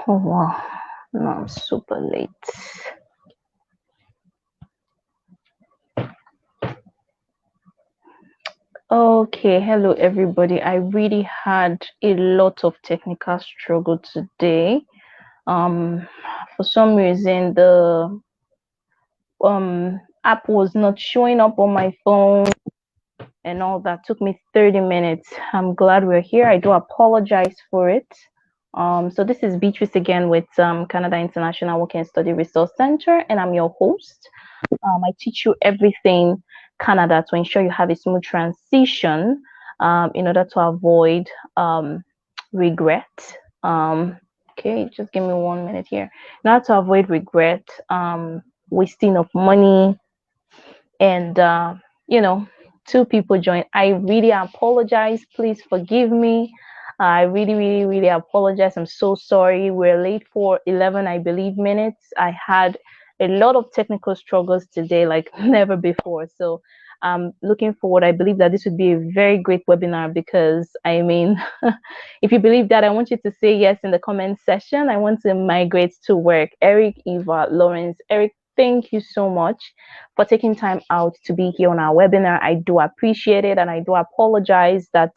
Oh wow, no, I'm super late. Okay, hello everybody. I really had a lot of technical struggle today. For some reason the app was not showing up on my phone and all that. Took me 30 minutes. I'm glad we're here. I do apologize for it. So this is Beatrice again with Canada International Work and Study Resource Center, and I'm your host. I teach you everything Canada to ensure you have a smooth transition in order to avoid regret. Okay, just give me 1 minute here. In order to avoid regret, wasting of money, and two people join. I really apologize. Please forgive me. I really apologize. I'm so sorry. We're late for 11, I believe, minutes. I had a lot of technical struggles today, like never before. So I'm looking forward. I believe that this would be a very great webinar because, I mean, if you believe that, I want you to say yes in the comment section. I want to migrate to work. Eric, Eva, Lawrence, Eric, thank you so much for taking time out to be here on our webinar. I do appreciate it, and I do apologize that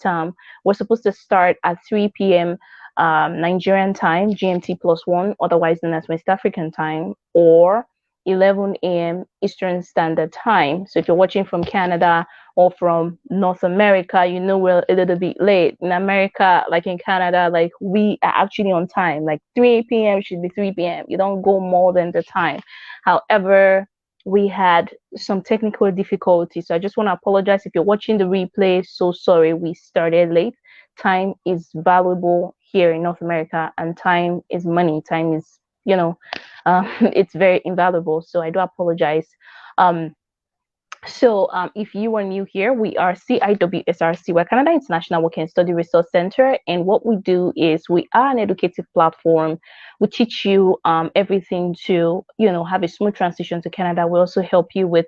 we're supposed to start at 3 p.m. Nigerian time, GMT +1, otherwise known as West African time, or 11 a.m. Eastern Standard Time. So if you're watching from Canada or from North America, you know we're a little bit late. In America, like in Canada, like we are actually on time. Like 3 p.m. should be 3 p.m. You don't go more than the time. However, we had some technical difficulties. So I just want to apologize if you're watching the replay. So sorry we started late. Time is valuable here in North America, and time is money. Time is, it's very invaluable. So I do apologize. So if you are new here, we are CIWSRC, we're Canada International Work and Study Resource Center, and what we do is we are an educative platform. We teach you everything to have a smooth transition to Canada. We also help you with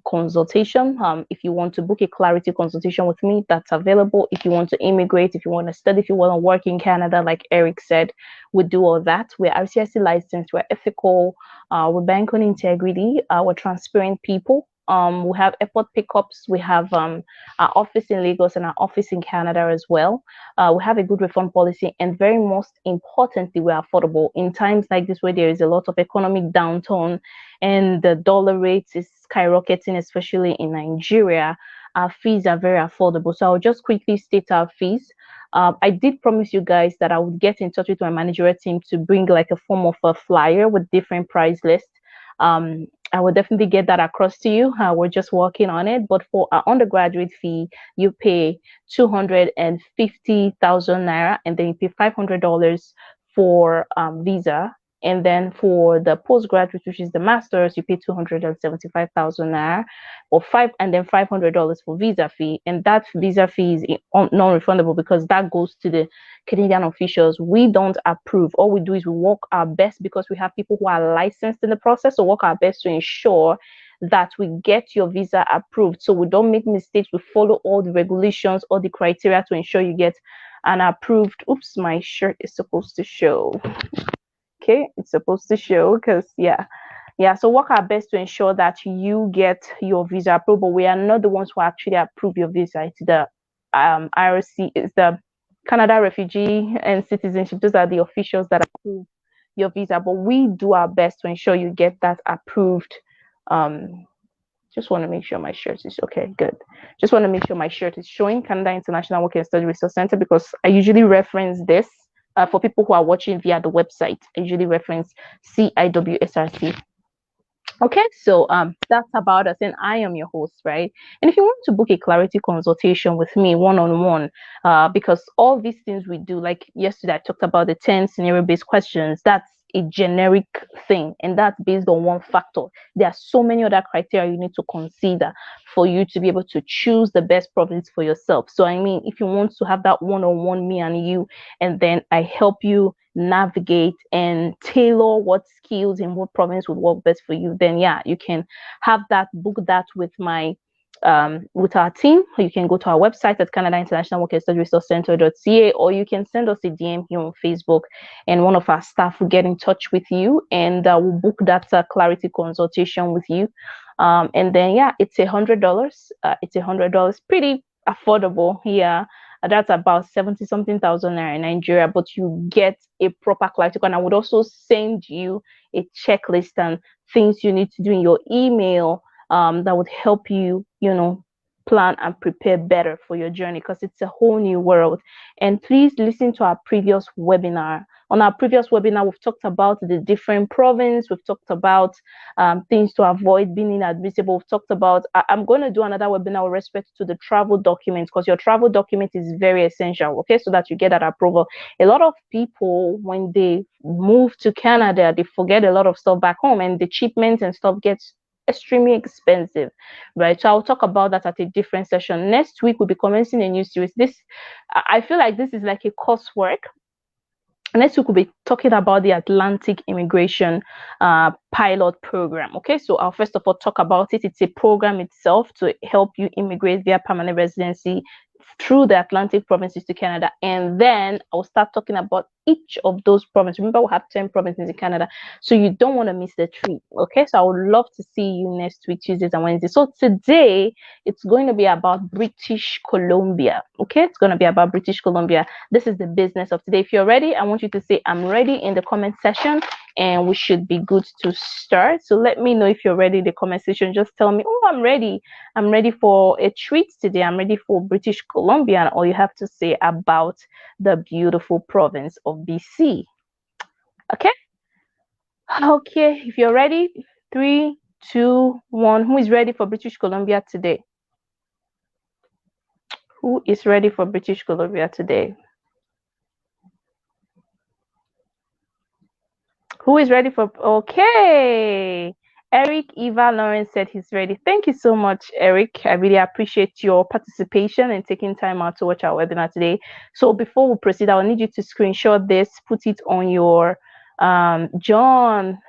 consultation. If you want to book a clarity consultation with me, that's available. If you want to immigrate, if you want to study, if you want to work in Canada, like Eric said, we do all that. We're RCSC licensed, we're ethical, we bank on integrity, we're transparent people. We have airport pickups. We have our office in Lagos and our office in Canada as well. We have a good refund policy, and very most importantly, we're affordable. In times like this, where there is a lot of economic downturn and the dollar rate is skyrocketing, especially in Nigeria, our fees are very affordable. So I'll just quickly state our fees. I did promise you guys that I would get in touch with my managerial team to bring like a form of a flyer with different price lists. I will definitely get that across to you. We're just working on it. But for our undergraduate fee, you pay 250,000 naira, and then you pay $500 for visa. And then for the postgraduate, which is the master's, you pay 275,000 naira, or $500 for visa fee. And that visa fee is non-refundable because that goes to the Canadian officials. We don't approve. All we do is we work our best, because we have people who are licensed in the process, so work our best to ensure that we get your visa approved. So we don't make mistakes. We follow all the regulations, all the criteria to ensure you get an approved. Oops, my shirt is supposed to show. Okay, it's supposed to show because so work our best to ensure that you get your visa approved. But we are not the ones who actually approve your visa. It's the IRC, it's the Canada Refugee and Citizenship. Those are the officials that approve your visa, but we do our best to ensure you get that approved. Just want to make sure my shirt is okay. Good. Just want to make sure my shirt is showing Canada International Work and Study Resource Center, because I usually reference this for people who are watching via the website. I usually reference CIWSRC. Okay, so that's about us, and I am your host, right? And if you want to book a clarity consultation with me one-on-one, because all these things we do, like yesterday I talked about the 10 scenario-based questions, that's a generic thing, and that's based on one factor. There are so many other criteria you need to consider for you to be able to choose the best province for yourself. So I mean, if you want to have that one-on-one, me and you, and then I help you navigate and tailor what skills in what province would work best for you, then yeah, you can have that, book that with my with our team. You can go to our website at Canada International Work Study Resource Center.ca, or you can send us a DM here on Facebook, and one of our staff will get in touch with you, and we'll book that clarity consultation with you. And then yeah, it's $100. It's $100, pretty affordable here. That's about 70 something thousand naira in Nigeria, but you get a proper clarity. And I would also send you a checklist and things you need to do in your email that would help you, plan and prepare better for your journey, because it's a whole new world. And please listen to our previous webinar. On our previous webinar, we've talked about the different province. We've talked about things to avoid being inadmissible. We've talked about, I'm going to do another webinar with respect to the travel documents, because your travel document is very essential, okay, so that you get that approval. A lot of people, when they move to Canada, they forget a lot of stuff back home, and the shipments and stuff gets extremely expensive, right? So I'll talk about that at a different session. Next week, we'll be commencing a new series. I feel like this is like a coursework. Next week, we'll be talking about the Atlantic Immigration Pilot Program. Okay, so I'll first of all talk about it. It's a program itself to help you immigrate via permanent residency through the Atlantic provinces to Canada. And then I'll start talking about each of those provinces. Remember, we have 10 provinces in Canada, so you don't want to miss the trip. Okay, so I would love to see you next week, Tuesdays and Wednesdays. So today it's going to be about British Columbia. Okay, it's going to be about British Columbia. This is the business of today. If you're ready, I want you to say I'm ready in the comment section, and we should be good to start. So let me know if you're ready in the comment section. Just tell me, oh, I'm ready. I'm ready for a treat today. I'm ready for British Columbia. And all you have to say about the beautiful province of BC. Okay? Okay, if you're ready, 3, 2, 1. Who is ready for British Columbia today? Who is ready for British Columbia today? Who is ready for? Okay. Eric Eva Lawrence said he's ready. Thank you so much, Eric. I really appreciate your participation and taking time out to watch our webinar today. So before we proceed, I'll need you to screenshot this, put it on your John,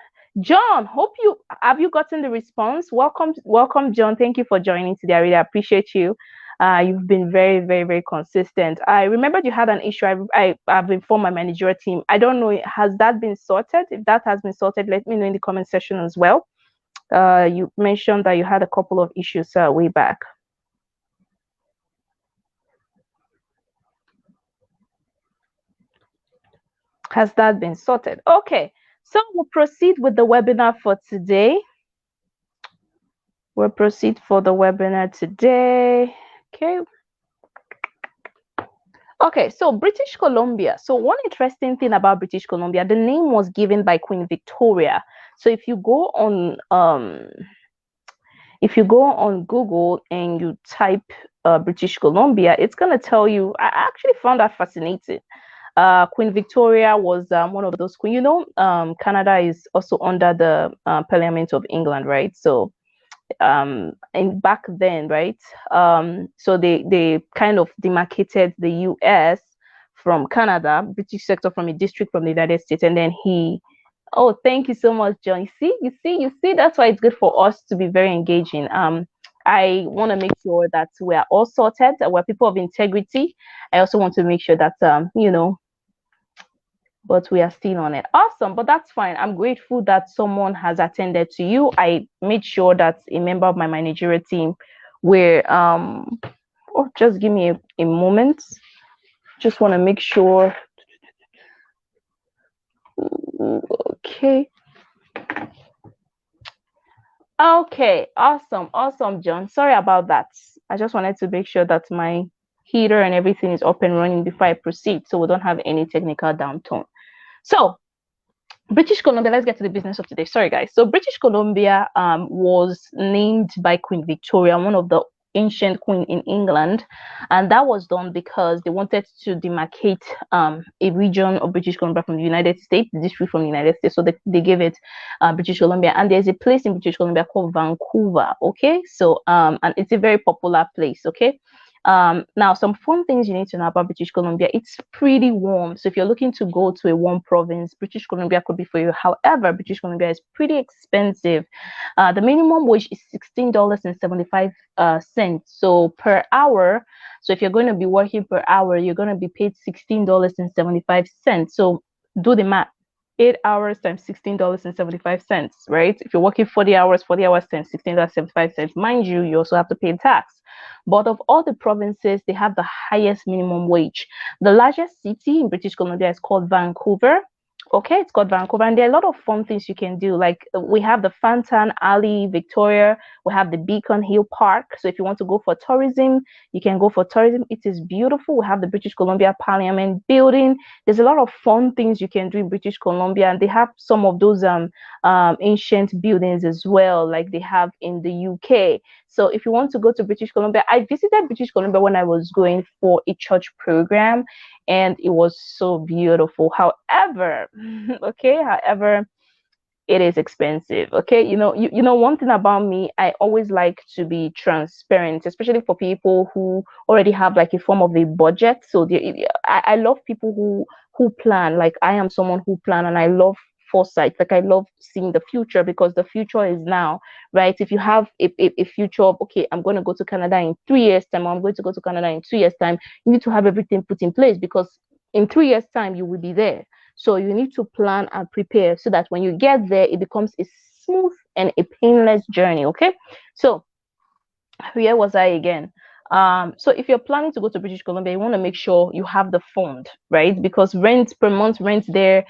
hope have you gotten the response? Welcome, John. Thank you for joining today. I really appreciate you. You've been very, very, very consistent. I remembered you had an issue. I've informed my managerial team. I don't know, has that been sorted? If that has been sorted, let me know in the comment section as well. You mentioned that you had a couple of issues way back. Has that been sorted? Okay, so we'll proceed with the webinar for today. We'll proceed for the webinar today. Okay, so British Columbia. So one interesting thing about British Columbia, the name was given by Queen Victoria. So if you go on Google and you type British Columbia, it's gonna tell you. I actually found that fascinating. Queen Victoria was one of those queens. Canada is also under the Parliament of England, right? So and back then, right, so they kind of demarcated the US from Canada, British sector from a district from the United States, and then oh, thank you so much, John. You see, that's why it's good for us to be very engaging. I want to make sure that we're all sorted, that we're people of integrity. I also want to make sure that but we are still on it. Awesome, but that's fine. I'm grateful that someone has attended to you. I made sure that a member of my managerial team were just give me a moment. Just want to make sure. Okay, awesome, John. Sorry about that. I just wanted to make sure that my heater and everything is up and running before I proceed, so we don't have any technical downtime. So British Columbia, let's get to the business of today. Sorry, guys. So British Columbia was named by Queen Victoria, one of the ancient queen in England, and that was done because they wanted to demarcate a region of British Columbia from the United States, the district from the United States. So they gave it British Columbia, and there's a place in British Columbia called Vancouver. Okay, so and it's a very popular place. Okay. Now, some fun things you need to know about British Columbia. It's pretty warm. So if you're looking to go to a warm province, British Columbia could be for you. However, British Columbia is pretty expensive. The minimum wage is $16.75. So per hour. So if you're going to be working per hour, you're going to be paid $16.75. So do the math. 8 hours times $16.75, right? If you're working 40 hours times $16.75. Mind you, you also have to pay tax. But of all the provinces, they have the highest minimum wage. The largest city in British Columbia is called Vancouver. Okay, it's called Vancouver, and there are a lot of fun things you can do. Like we have the Fountain Alley, Victoria. We have the Beacon Hill Park. So if you want to go for tourism, you can go for tourism. It is beautiful. We have the British Columbia Parliament building. There's a lot of fun things you can do in British Columbia, and they have some of those ancient buildings as well, like they have in the UK. So if you want to go to British Columbia, I visited British Columbia when I was going for a church program, and it was so beautiful. However, it is expensive. Okay, you know one thing about me, I always like to be transparent, especially for people who already have like a form of a budget. So I love people who plan. Like I am someone who plan, and I love foresight. Like I love seeing the future, because the future is now, right? If you have a future of, okay, I'm going to go to Canada in 3 years time, or I'm going to go to Canada in 2 years time, you need to have everything put in place, because in 3 years time you will be there. So you need to plan and prepare so that when you get there, it becomes a smooth and a painless journey. Okay. So where was I again? So if you're planning to go to British Columbia, you want to make sure you have the fund, right? Because rent per month, rent there,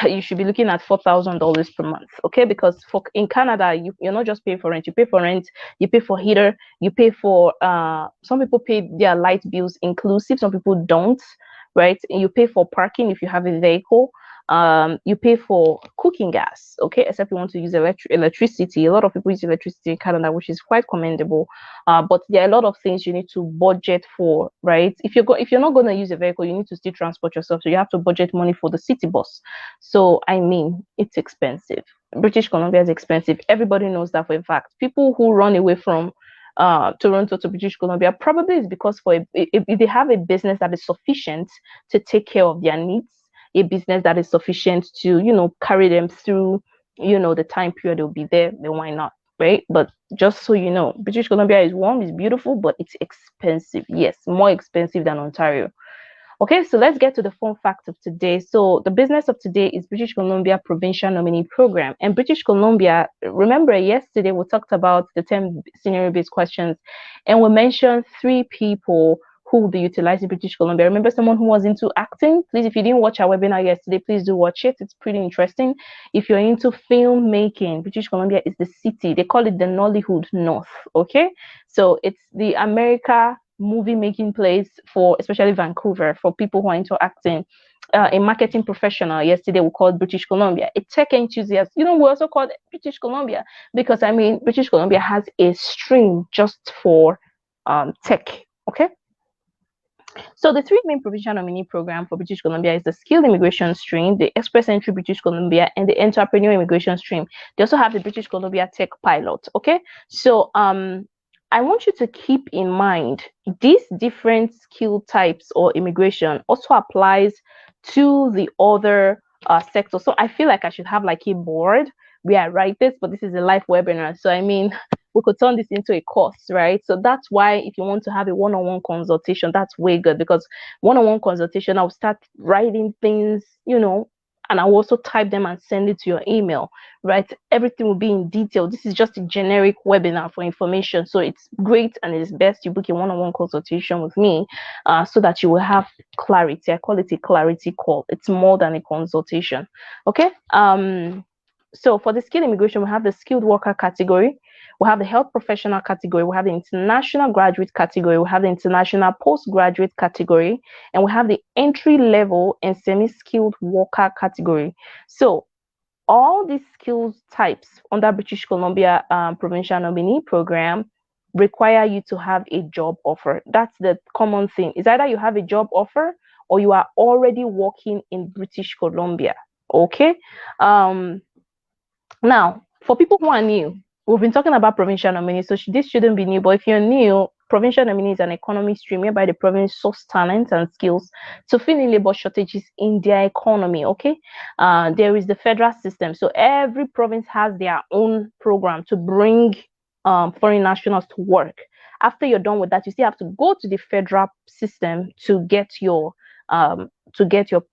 you should be looking at $4,000 per month. Okay, because in Canada, you're not just paying for rent. You pay for rent, you pay for heater, you pay for some people pay their light bills inclusive, some people don't, right? You pay for parking if you have a vehicle. You pay for cooking gas, okay, except you want to use electricity. A lot of people use electricity in Canada, which is quite commendable. But there are a lot of things you need to budget for, right? If you're not going to use a vehicle, you need to still transport yourself, so you have to budget money for the city bus. So I mean, it's expensive. British Columbia is expensive. Everybody knows that for a fact. People who run away from Toronto to British Columbia probably is because if they have a business that is sufficient to take care of their needs, a business that is sufficient to carry them through the time period they'll be there, then why not, right? But just so you know, British Columbia is warm, it's beautiful, but it's expensive. Yes, more expensive than Ontario. Okay, so let's get to the fun fact of today. So the business of today is British Columbia Provincial Nominee Program. And British Columbia, remember yesterday we talked about the 10 scenario-based questions, and we mentioned 3 people who will be utilizing British Columbia. Remember someone who was into acting? Please, if you didn't watch our webinar yesterday, please do watch it. It's pretty interesting. If you're into filmmaking, British Columbia is the city. They call it the Nollywood North, okay? So it's the America movie making place for especially Vancouver, for people who are into acting. A marketing professional yesterday we called British Columbia. A tech enthusiast, we also called British Columbia, because I mean British Columbia has a stream just for tech. Okay, so the 3 main provincial nominee program for British Columbia is the Skilled Immigration Stream, the Express Entry British Columbia, and the Entrepreneur Immigration Stream. They also have the British Columbia Tech Pilot. Okay, so I want you to keep in mind these different skill types or immigration also applies to the other sectors. So I feel like I should have like a board where I write this, but this is a live webinar. So I mean, we could turn this into a course, right? So that's why if you want to have a one-on-one consultation, that's way good, because one-on-one consultation, I'll start writing things, and I'll also type them and send it to your email, right? Everything will be in detail. This is just a generic webinar for information. So it's great, and it's best you book a one-on-one consultation with me so that you will have clarity. I call it a clarity call. It's more than a consultation. Okay. So for the skilled immigration, we have the skilled worker category, we have the health professional category, we have the international graduate category, we have the international postgraduate category, and we have the entry level and semi-skilled worker category. So all these skills types under British Columbia Provincial Nominee Program require you to have a job offer. That's the common thing. It's either you have a job offer or you are already working in British Columbia. Okay. Now, for people who are new, we've been talking about provincial nominees, so this shouldn't be new. But if you're new, provincial nominee is an economy stream whereby the province source talent and skills to fill in labor shortages in their economy. Okay, there is the federal system, so every province has their own program to bring foreign nationals to work. After you're done with that, you still have to go to the federal system to get your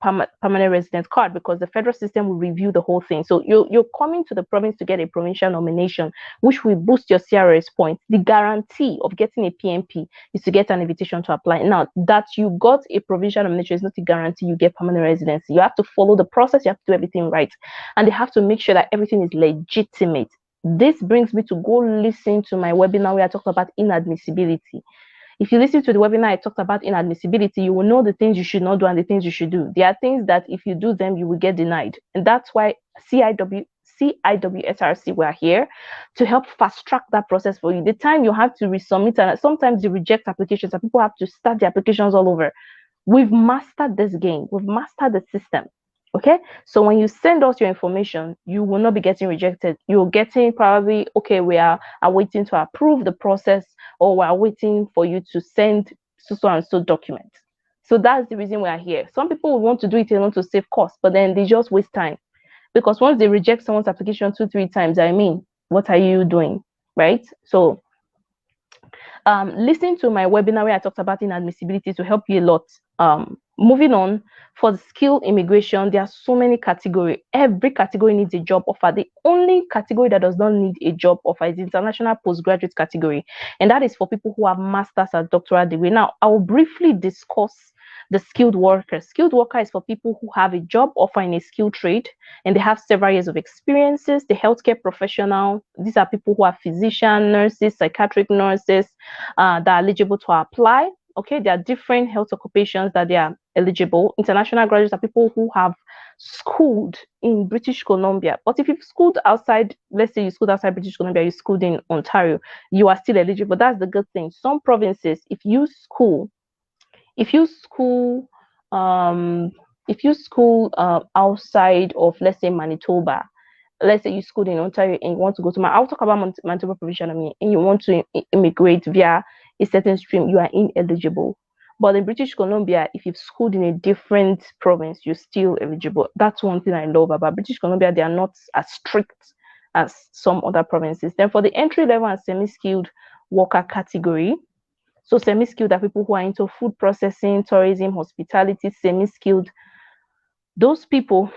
permanent resident card, because the federal system will review the whole thing. So you're coming to the province to get a provincial nomination, which will boost your CRS points. The guarantee of getting a PNP is to get an invitation to apply. Now that you got a provincial nomination is not a guarantee you get permanent residency. You have to follow the process, you have to do everything right, and they have to make sure that everything is legitimate. This brings me to go listen to my webinar where I talked about inadmissibility. If you listen to the webinar I talked about inadmissibility, you will know the things you should not do and the things you should do. There are things that if you do them, you will get denied. And that's why CIWSRC, we are here to help fast track that process for you. The time you have to resubmit, and sometimes you reject applications and people have to start the applications all over. We've mastered this game. We've mastered the system. Okay, so when you send us your information, you will not be getting rejected. You're getting probably, okay, we are waiting to approve the process, or we are waiting for you to send so and so document. So that's the reason we are here. Some people will want to do it alone to save cost, but then they just waste time, because once they reject someone's application 2-3 times, I mean, what are you doing, right? So listen to my webinar where I talked about inadmissibility to help you a lot. Moving on, for the skill immigration, there are so many categories. Every category needs a job offer. The only category that does not need a job offer is the international postgraduate category, and that is for people who have master's and doctoral degree. Now, I will briefly discuss the skilled worker. Skilled worker is for people who have a job offer in a skilled trade and they have several years of experiences. The healthcare professional, these are people who are physicians, nurses, psychiatric nurses that are eligible to apply. Okay, there are different health occupations that they are eligible. International graduates are people who have schooled in British Columbia. But if you've schooled outside, let's say you schooled outside British Columbia, you schooled in Ontario, you are still eligible. That's the good thing. Some provinces, if you school outside of, let's say, Manitoba, let's say you schooled in Ontario and you want to go to I'll talk about Manitoba Provincial Nominee, and you want to immigrate via a certain stream, you are ineligible. But in British Columbia, if you've schooled in a different province, you're still eligible. That's one thing I love about British Columbia. They are not as strict as some other provinces. Then for the entry level and semi-skilled worker category, so semi-skilled are people who are into food processing, tourism, hospitality. Semi-skilled, those people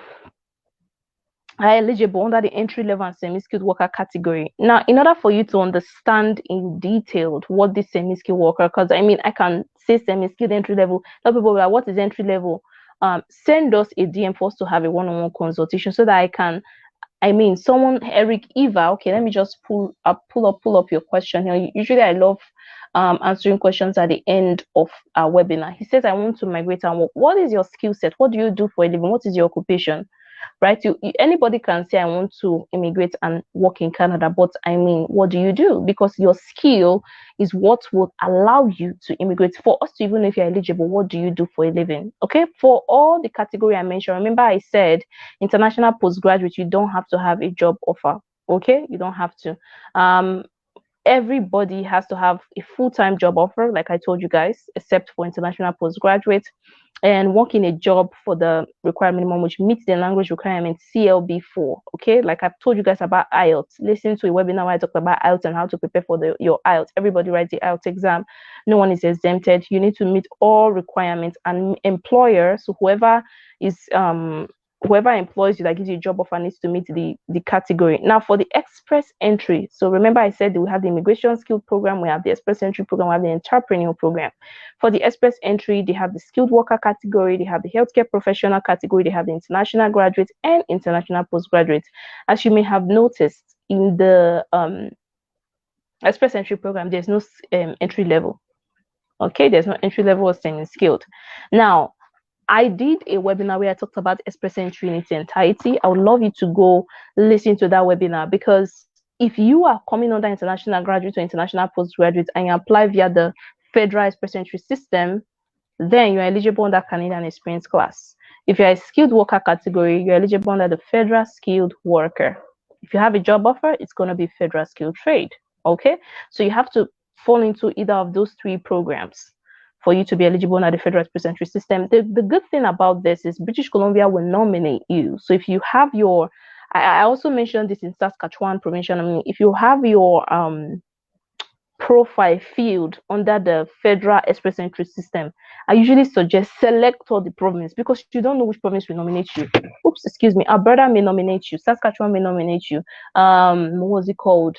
are eligible under the entry-level and semi-skilled worker category. Now, in order for you to understand in detail what this semi-skilled worker, because I mean, I can say semi-skilled entry-level, a lot of people will be like, what is entry-level? Send us a DM for us to have a one-on-one consultation so that I can, someone, Eric, Eva, okay, let me just pull up your question here. Usually I love answering questions at the end of our webinar. He says, I want to migrate and work. What is your skill set? What do you do for a living? What is your occupation? Right? Anybody can say, I want to immigrate and work in Canada, but what do you do? Because your skill is what would allow you to immigrate. For us to even know if you're eligible, what do you do for a living? Okay, for all the category I mentioned, remember I said international postgraduate, you don't have to have a job offer. Okay, you don't have to. Everybody has to have a full-time job offer, like I told you guys, except for international postgraduates, and work in a job for the required minimum, which meets the language requirement CLB4. Okay, like I've told you guys about IELTS. Listen to a webinar where I talked about IELTS and how to prepare for your IELTS. Everybody writes the IELTS exam. No one is exempted. You need to meet all requirements, and employers, so whoever employs you that gives you a job offer needs to meet the category. Now for the express entry, so remember I said we have the immigration skill program, we have the express entry program, we have the entrepreneur program. For the express entry, they have the skilled worker category, they have the healthcare professional category, they have the international graduates and international postgraduates. As you may have noticed, in the express entry program, there's no entry level. Okay, there's no entry level or semi-skilled. Now, I did a webinar where I talked about express entry in its entirety. I would love you to go listen to that webinar, because if you are coming under international graduate or international postgraduate and you apply via the federal express entry system, then you're eligible under Canadian experience class. If you're a skilled worker category, you're eligible under the federal skilled worker. If you have a job offer, it's going to be federal skilled trade. Okay, so you have to fall into either of those three programs for you to be eligible under the federal express entry system. The good thing about this is British Columbia will nominate you. So if you have your, I also mentioned this in Saskatchewan Provincial Nominee, if you have your profile field under the federal express entry system, I usually suggest select all the province, because you don't know which province will nominate you. Oops, excuse me. Alberta may nominate you, Saskatchewan may nominate you, what was it called,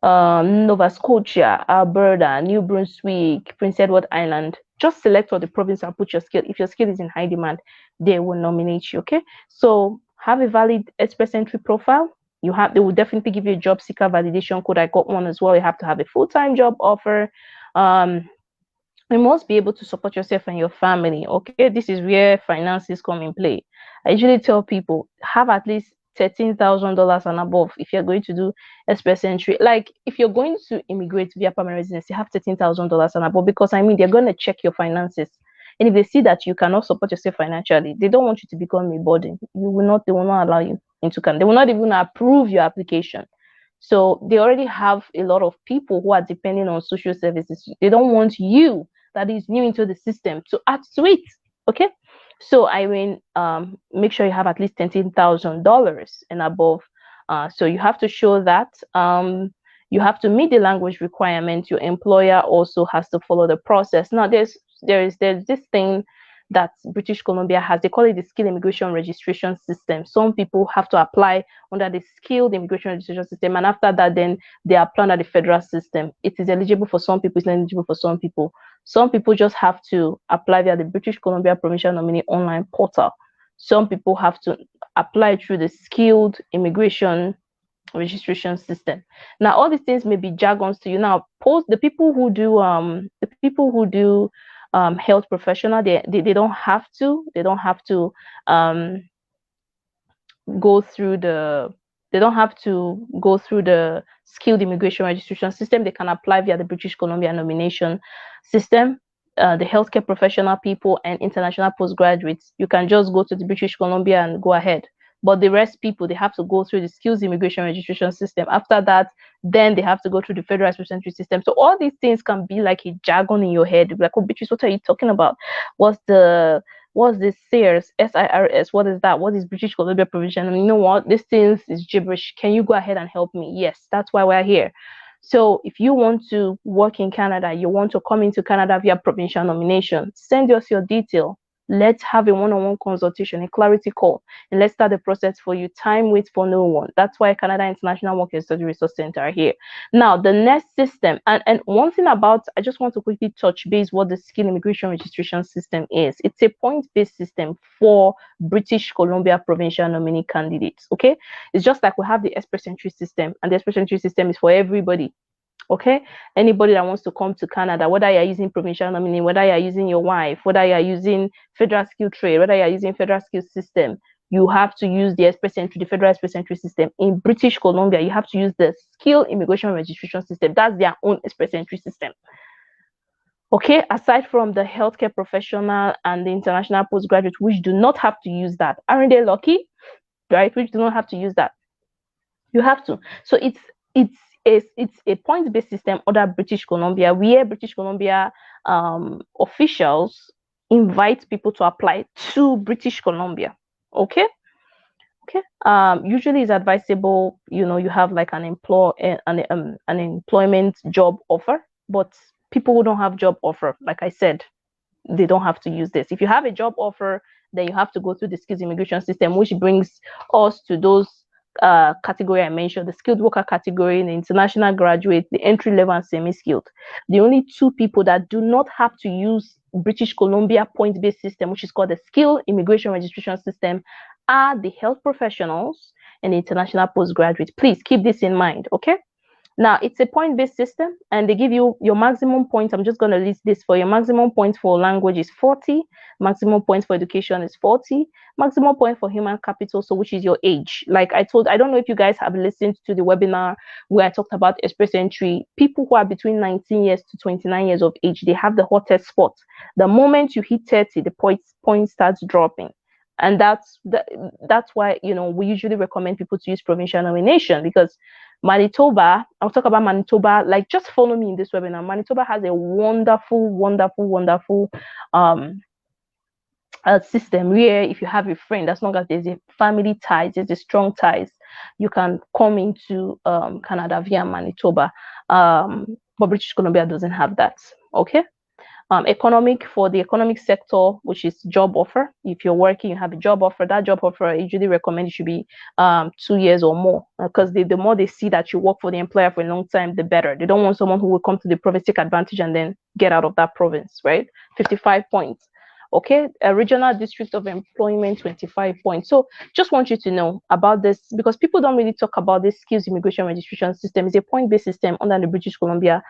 Nova Scotia, Alberta, New Brunswick, Prince Edward Island. Just select all the province and put your skill. If your skill is in high demand, they will nominate you. Okay, so have a valid express entry profile. They will definitely give you a job seeker validation code. I got one as well. You have to have a full-time job offer. You must be able to support yourself and your family. Okay, this is where finances come in play. I usually tell people, have at least $13,000 and above if you're going to do express entry. Like if you're going to immigrate via permanent residency, have $13,000 and above, because I mean they're going to check your finances, and if they see that you cannot support yourself financially, they don't want you to become a burden. They will not allow you into Canada. They will not even approve your application. So they already have a lot of people who are depending on social services. They don't want you that is new into the system to add to it. Okay, so I mean, make sure you have at least $13,000 and above. So you have to show that. You have to meet the language requirement. Your employer also has to follow the process. Now there's this thing that British Columbia has. They call it the Skilled Immigration Registration System. Some people have to apply under the Skilled Immigration Registration System, and after that, then they apply under the federal system. It is eligible for some people, it's not eligible for some people. Some people just have to apply via the British Columbia Provincial Nominee online portal. Some people have to apply through the Skilled Immigration Registration System. Now, all these things may be jargons to you. Now, the people who do health professional, they don't have to go through the Skilled Immigration Registration System. They can apply via the British Columbia nomination system. The healthcare professional people and international postgraduates, you can just go to the British Columbia and go ahead. But the rest people, they have to go through the Skills Immigration Registration System. After that, then they have to go through the Federal Express Entry System. So all these things can be like a jargon in your head. Like, oh, Beatrice, what are you talking about? What's this SIRS, SIRS? What is that? What is British Columbia Provincial? And you know what? This thing is gibberish. Can you go ahead and help me? Yes, that's why we're here. So if you want to work in Canada, you want to come into Canada via provincial nomination, send us your detail. Let's have a one-on-one consultation, a clarity call, and let's start the process for you. Time waits for no one. That's why Canada International Work and Study Resource Center are here. Now, the next system, and one thing about, I just want to quickly touch base what the Skilled Immigration Registration System is. It's a point-based system for British Columbia Provincial Nominee candidates, okay? It's just like we have the Express Entry System, and the Express Entry System is for everybody. Okay, anybody that wants to come to Canada, whether you're using provincial nominee, whether you're using your wife, whether you're using federal skill trade, whether you're using federal skill system, you have to use the express entry, the federal express entry system. In British Columbia, you have to use the Skilled Immigration Registration System. That's their own express entry system. Okay, aside from the healthcare professional and the international postgraduate, which do not have to use that. Aren't they lucky? Right, which do not have to use that. You have to. So it's a point-based system under British Columbia, where British Columbia officials invite people to apply to British Columbia. Okay. Usually it's advisable, you know, you have like an employment job offer, but people who don't have job offer, like I said, they don't have to use this. If you have a job offer, then you have to go through the skills immigration system, which brings us to those category I mentioned, the skilled worker category, the international graduate, the entry level and semi-skilled. The only two people that do not have to use British Columbia point-based system, which is called the Skilled Immigration Registration System, are the health professionals and the international postgraduate. Please keep this in mind, okay? Now, it's a point-based system, and they give you your maximum points. I'm just going to list this for you. Maximum points for language is 40. Maximum points for education is 40. Maximum point for human capital, so which is your age. Like I don't know if you guys have listened to the webinar where I talked about express entry. People who are between 19 years to 29 years of age, they have the hottest spot. The moment you hit 30, the point starts dropping. And that's why, you know, we usually recommend people to use provincial nomination, because Manitoba, I'll talk about Manitoba. Like, just follow me in this webinar. Manitoba has a wonderful system where if you have a friend, as long as there's a family ties, there's a strong ties, you can come into Canada via Manitoba. But British Columbia doesn't have that. Okay. For the economic sector, which is job offer. If you're working, you have a job offer. That job offer, I usually recommend it should be 2 years or more, because the more they see that you work for the employer for a long time, the better. They don't want someone who will come to the province, take advantage, and then get out of that province, right? 55 points. Okay, a regional district of employment, 25 points. So just want you to know about this, because people don't really talk about this skills immigration registration system. It's a point-based system under the British Columbia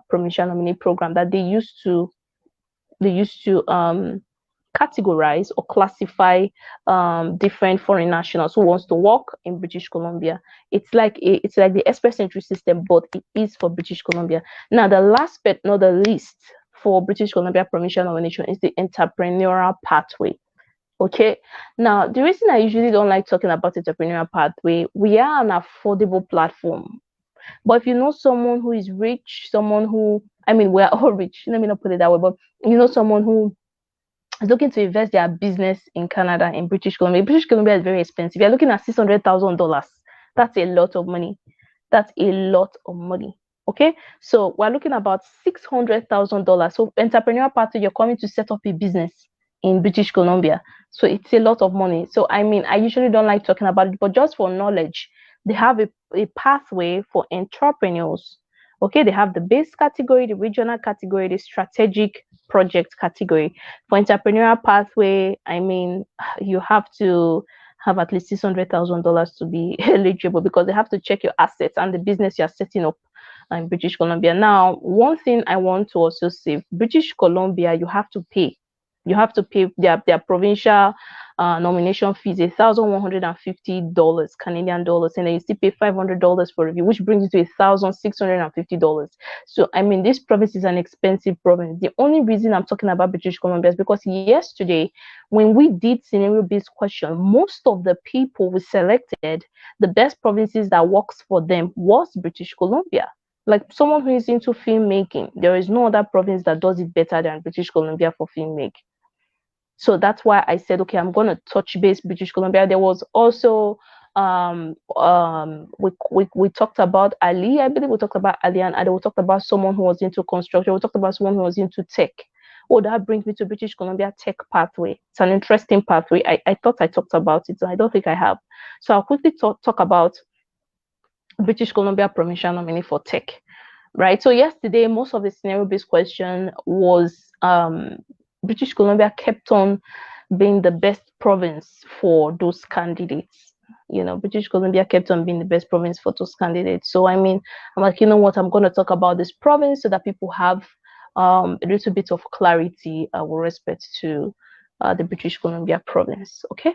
Provincial Nominee program that they used to categorize or classify different foreign nationals who wants to work in British Columbia. It's like the express entry system, but it is for British Columbia. Now, the last but not the least for British Columbia Provincial Nomination is the entrepreneurial pathway. Okay, now the reason I usually don't like talking about entrepreneurial pathway, we are an affordable platform. But if you know someone who is rich, someone who, I mean, we're all rich, let me not put it that way, but you know someone who is looking to invest their business in Canada, in British Columbia. British Columbia is very expensive. You're looking at $600,000. That's a lot of money. That's a lot of money. Okay, so we're looking at about $600,000. So entrepreneurial pathway, you're coming to set up a business in British Columbia. So it's a lot of money. So I mean, I usually don't like talking about it, but just for knowledge, they have a pathway for entrepreneurs. Okay, they have the base category, the regional category, the strategic project category. For entrepreneurial pathway, I mean, you have to have at least $600,000 to be eligible, because they have to check your assets and the business you're setting up in British Columbia. Now, one thing I want to also say, British Columbia, you have to pay. You have to pay their provincial nomination fees, $1,150 Canadian dollars, and then you still pay $500 for review, which brings you to $1,650. So I mean, this province is an expensive province. The only reason I'm talking about British Columbia is because yesterday, when we did scenario-based question, most of the people we selected, the best provinces that works for them was British Columbia. Like, someone who is into filmmaking, there is no other province that does it better than British Columbia for filmmaking. So that's why I said, okay, I'm going to touch base British Columbia. There was also we talked about Ali. I believe we talked about Ali, and we talked about someone who was into construction. We talked about someone who was into tech. Oh, that brings me to British Columbia tech pathway. It's an interesting pathway. I thought I talked about it, so I don't think I have. So I'll quickly talk about British Columbia Provincial Nominee for tech. Right. So yesterday, most of the scenario-based question was British Columbia kept on being the best province for those candidates. You know, British Columbia kept on being the best province for those candidates. So I mean, I'm like, you know what, I'm going to talk about this province so that people have a little bit of clarity with respect to the British Columbia province. Okay.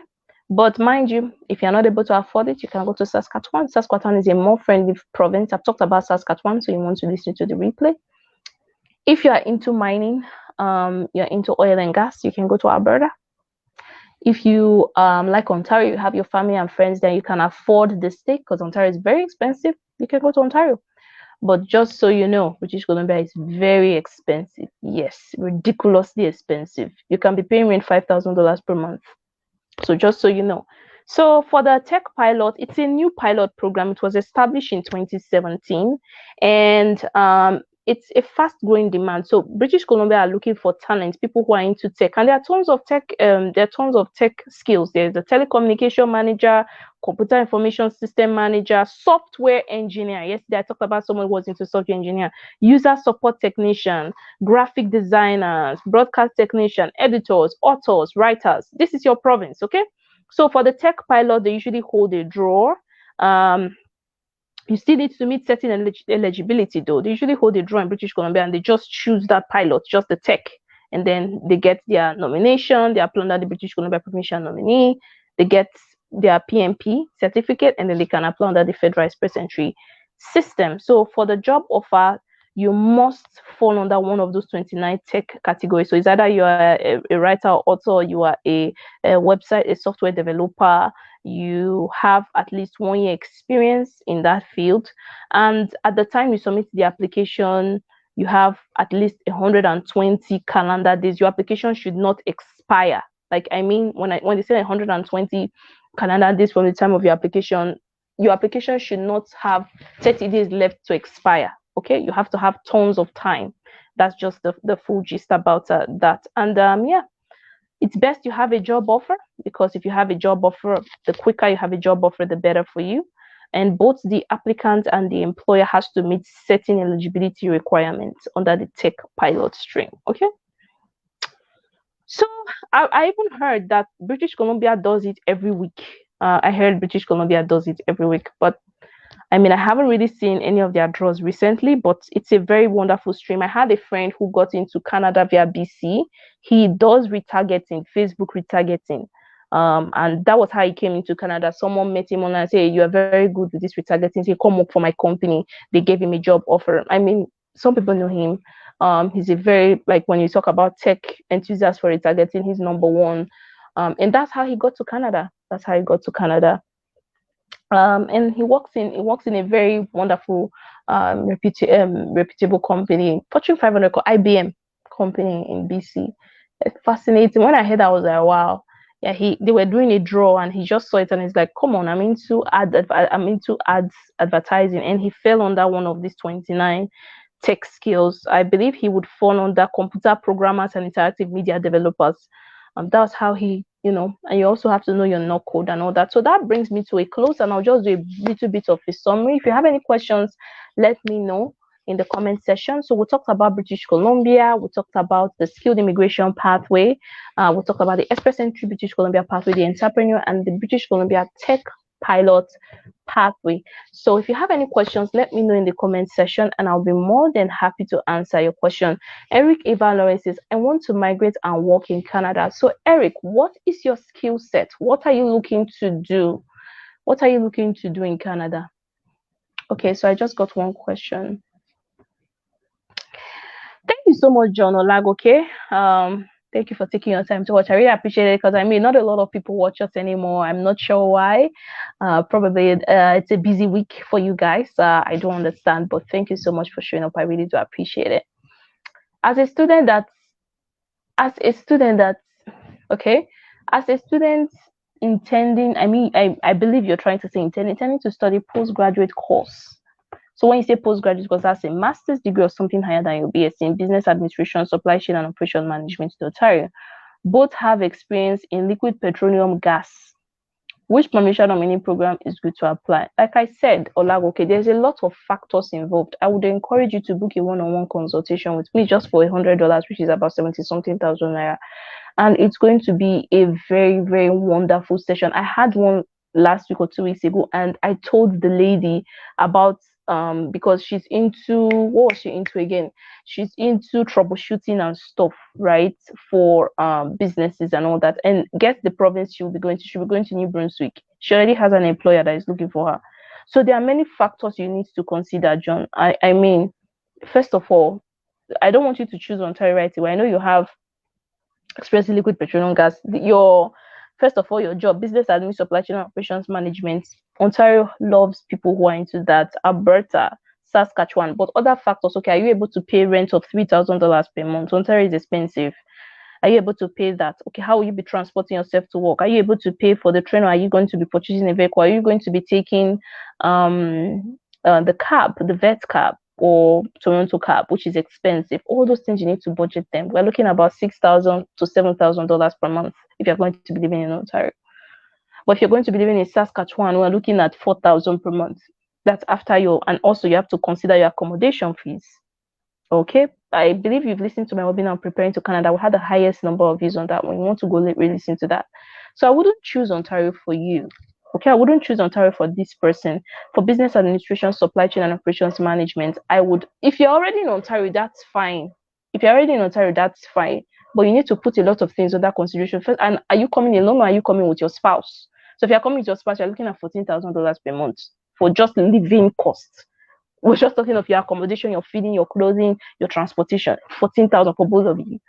But mind you, if you're not able to afford it, you can go to Saskatchewan. Saskatchewan is a more friendly province. I've talked about Saskatchewan, so you want to listen to the replay. If you are into mining, you're into oil and gas, you can go to Alberta. If you like Ontario, you have your family and friends there, you can afford the state, because Ontario is very expensive, you can go to Ontario. But just so you know, British Columbia is very expensive. Yes, ridiculously expensive. You can be paying rent $5,000 per month. So just so you know. So for the tech pilot, it's a new pilot program. It was established in 2017, and it's a fast-growing demand. So British Columbia are looking for talent, people who are into tech, and there are tons of tech. There are tons of tech skills. There's a telecommunication manager, computer information system manager, software engineer. Yesterday I talked about someone who was into software engineer, user support technician, graphic designers, broadcast technician, editors, authors, writers. This is your province, okay? So for the tech pilot, they usually hold a draw. You still need to meet certain eligibility, though. They usually hold a draw in British Columbia, and they just choose that pilot, just the tech, and then they get their nomination. They apply under the British Columbia Provincial Nominee. They get their PMP certificate, and then they can apply under the Federal Express Entry system. So for the job offer, you must fall under one of those 29 tech categories. So it's either you are a writer or author, you are a website, a software developer, you have at least 1 year experience in that field, and at the time you submit the application, you have at least 120 calendar days. Your application should not expire. Like, I mean, when they say 120 calendar days from the time of your application should not have 30 days left to expire. Okay, you have to have tons of time. That's just the full gist about that. And yeah, it's best you have a job offer, because if you have a job offer, the quicker you have a job offer, the better for you. And both the applicant and the employer has to meet certain eligibility requirements under the tech pilot stream. Okay. So I even heard that British Columbia does it every week. I heard British Columbia does it every week, but I mean, I haven't really seen any of their draws recently, but it's a very wonderful stream. I had a friend who got into Canada via BC. He does retargeting, Facebook retargeting. And that was how he came into Canada. Someone met him online and said, "You are very good with this retargeting. He come up for my company." They gave him a job offer. I mean, some people know him. He's a very, like, when you talk about tech enthusiast for retargeting, he's number one. And that's how he got to Canada. That's how he got to Canada. And he works in a very wonderful, reputable company, Fortune 500, IBM company in BC. It's fascinating. When I heard that, I was like, wow. Yeah, they were doing a draw, and he just saw it, and he's like, come on, I'm into ads advertising, and he fell under one of these 29 tech skills. I believe he would fall under computer programmers and interactive media developers. That's how he, and you also have to know your no code and all that. So that brings me to a close, and I'll just do a little bit of a summary. If you have any questions, let me know in the comment section. So we talked about British Columbia, we talked about the skilled immigration pathway, we talked about the express entry British Columbia pathway, the entrepreneur, and the British Columbia tech pilot pathway. So if you have any questions, let me know in the comment section, and I'll be more than happy to answer your question. Eric Eva Lawrence says, I want to migrate and work in Canada. So Eric, what is your skill set? What are you looking to do? What are you looking to do in Canada? Okay, so I just got one question. Thank you so much, John Olago. Okay, thank you for taking your time to watch. I really appreciate it, because I mean, not a lot of people watch us anymore. I'm not sure why. Probably it's a busy week for you guys. I don't understand, but thank you so much for showing up. I really do appreciate it. As a student intending, I believe you're trying to say intending to study postgraduate course. So when you say postgraduate course, that's a master's degree or something higher than your BSc in business administration, supply chain, and operation management in Ontario. Both have experience in liquid petroleum gas. Which provincial nominee program is good to apply? Like I said, Olagoke, there's a lot of factors involved. I would encourage you to book a one-on-one consultation with me just for $100, which is about 70-something thousand naira. And it's going to be a very, very wonderful session. I had one last week or 2 weeks ago, and I told the lady about because she's into, what was she into again? She's into troubleshooting and stuff, right, for businesses and all that. And guess the province she'll be going to New Brunswick. She already has an employer that is looking for her. So there are many factors you need to consider, John. I mean, first of all, I don't want you to choose Ontario right away. I know you have express liquid petroleum gas. First of all, your job, business admin, supply chain operations management. Ontario loves people who are into that. Alberta, Saskatchewan, but other factors. Okay, are you able to pay rent of $3,000 per month? Ontario is expensive. Are you able to pay that? Okay, how will you be transporting yourself to work? Are you able to pay for the train, or are you going to be purchasing a vehicle? Are you going to be taking the cab, the vet cab, or Toronto cab, which is expensive? All those things you need to budget them. We're looking at about $6,000 to $7,000 per month if you're going to be living in Ontario. But if you're going to be living in Saskatchewan, we're looking at $4,000 per month. That's after and also you have to consider your accommodation fees. Okay, I believe you've listened to my webinar on preparing to Canada. We had the highest number of views on that one. You want to go re-listen to that. So I wouldn't choose Ontario for you. Okay, I wouldn't choose Ontario for this person. For business administration, supply chain, and operations management, I would. If you're already in Ontario, that's fine. If you're already in Ontario, that's fine. But you need to put a lot of things under consideration first. And are you coming alone, or are you coming with your spouse? So if you're coming with your spouse, you're looking at $14,000 per month for just living costs. We're just talking of your accommodation, your feeding, your clothing, your transportation. $14,000 for both of you.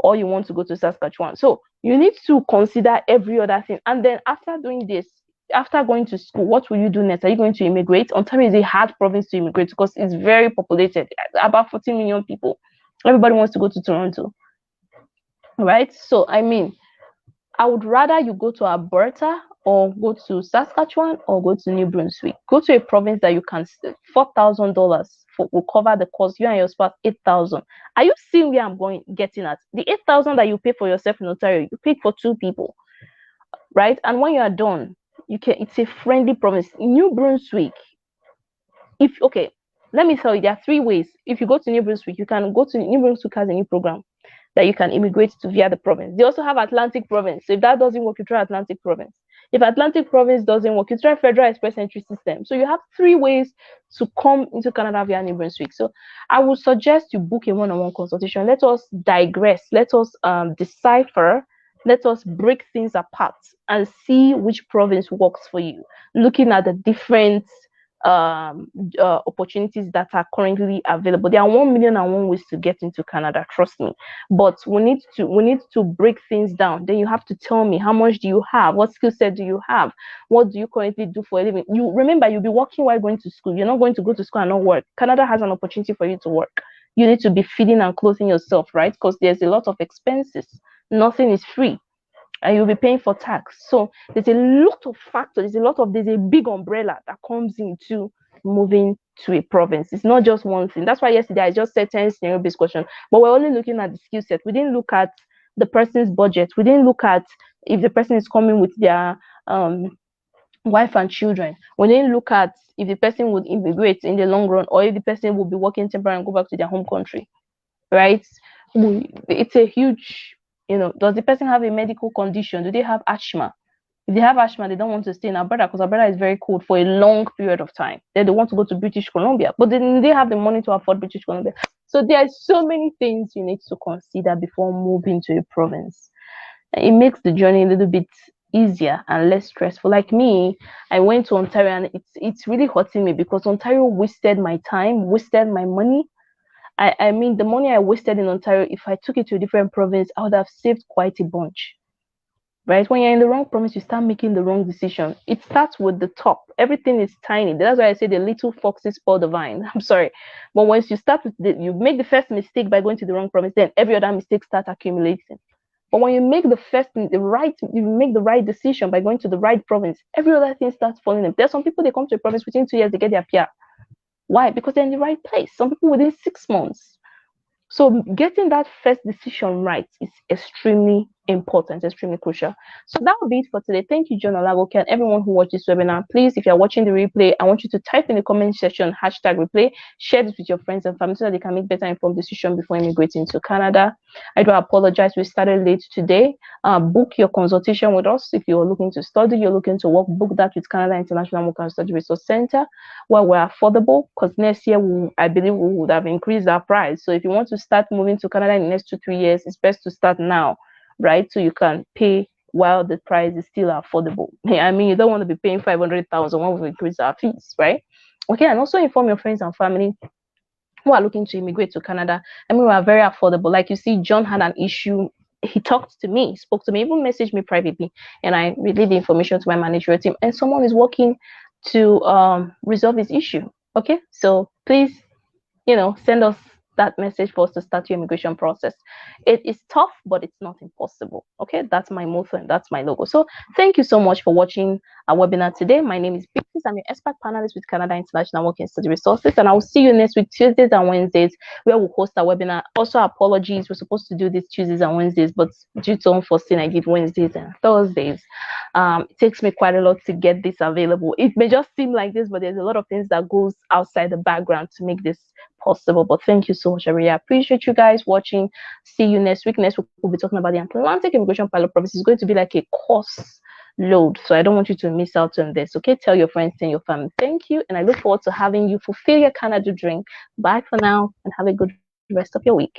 Or you want to go to Saskatchewan. So You need to consider every other thing. And then after doing this, after going to school, what will you do next? Are you going to immigrate? Ontario is a hard province to immigrate because it's very populated, about 14 million people. Everybody wants to go to Toronto, right? So I mean, I would rather you go to Alberta or go to Saskatchewan or go to New Brunswick. Go to a province that you can $4,000 will cover the cost. You and your spouse 8,000. Are you seeing where I'm getting at? The 8,000 that you pay for yourself in Ontario, you paid for 2 people, right? And when you are done, you can. It's a friendly province. New Brunswick. Okay, let me tell you, there are 3 ways. If you go to New Brunswick, you can go to New Brunswick has a new program that you can immigrate to via the province. They also have Atlantic Province. So if that doesn't work, you try Atlantic Province. If Atlantic Province doesn't work, you try Federal Express Entry System. So you have 3 ways to come into Canada via New Brunswick. So I would suggest you book a one-on-one consultation. Let us digress. Let us decipher. Let us break things apart and see which province works for you. Looking at the different opportunities that are currently available. There are 1,000,001 ways to get into Canada, trust me. But we need to break things down. Then you have to tell me, how much do you have? What skill set do you have? What do you currently do for a living? You remember, you'll be working while going to school. You're not going to go to school and not work. Canada has an opportunity for you to work. You need to be feeding and clothing yourself, right? Because there's a lot of expenses. Nothing is free. And you'll be paying for tax. So there's a lot of factors. There's a big umbrella that comes into moving to a province. It's not just one thing. That's why yesterday I just said 10 scenario-based questions, but we're only looking at the skill set. We didn't look at the person's budget. We didn't look at if the person is coming with their wife and children. We didn't look at if the person would immigrate in the long run, or if the person will be working temporarily and go back to their home country, right? It's a huge, does the person have a medical condition? Do they have asthma? If they have asthma, they don't want to stay in Alberta because Alberta is very cold for a long period of time. Then they want to go to British Columbia, but then they have the money to afford British Columbia. So there are so many things you need to consider before moving to a province. It makes the journey a little bit easier and less stressful. Like me, I went to Ontario and it's really hurting me because Ontario wasted my time, wasted my money. I mean, the money I wasted in Ontario, if I took it to a different province, I would have saved quite a bunch, right? When you're in the wrong province, you start making the wrong decision. It starts with the top. Everything is tiny. That's why I say the little foxes spoil the vine. I'm sorry. But once you start with you make the first mistake by going to the wrong province, then every other mistake starts accumulating. But when you make you make the right decision by going to the right province, every other thing starts falling in. There's some people, they come to a province within 2 years, they get their PR. Why? Because they're in the right place. Some people within 6 months. So getting that first decision right is extremely important, extremely crucial. So that will be it for today. Thank you, John Olagoke, and everyone who watched this webinar. Please, if you're watching the replay, I want you to type in the comment section #replay. Share this with your friends and family so that they can make better informed decisions before immigrating to Canada. I do apologize, we started late today. Book your consultation with us. If you're looking to study, you're looking to work, book that with Canada International Work and Study Resource Center, where we're affordable, because next year I believe we would have increased our price. So if you want to start moving to Canada in the next 2-3 years, it's best to start now, right? So you can pay while the price is still affordable. I mean, you don't want to be paying 500,000 when we increase our fees, right? Okay, and also inform your friends and family who are looking to immigrate to Canada. I mean, we are very affordable. Like you see, John had an issue. He talked to me, spoke to me, even messaged me privately, and I relayed the information to my managerial team. And someone is working to resolve his issue. Okay, so please, send us that message for us to start your immigration process. It is tough, but it's not impossible. Okay, that's my motto and that's my logo. So thank you so much for watching our webinar today. My name is Bristish. I'm your expert panelist with Canada International Work and Study Resources, and I will see you next week, Tuesdays and Wednesdays, where we'll host our webinar. Also, apologies, we're supposed to do this Tuesdays and Wednesdays, but due to unforeseen, I did Wednesdays and Thursdays. It takes me quite a lot to get this available. It may just seem like this, but there's a lot of things that goes outside the background to make this possible. But thank you so much. I really appreciate you guys watching. See you next week. Next week we'll be talking about the Atlantic Immigration Pilot Province. It's going to be like a course load, so I don't want you to miss out on this. Okay, tell your friends, tell your family. Thank you, and I look forward to having you fulfill your Canada dream. Bye for now, and have a good rest of your week.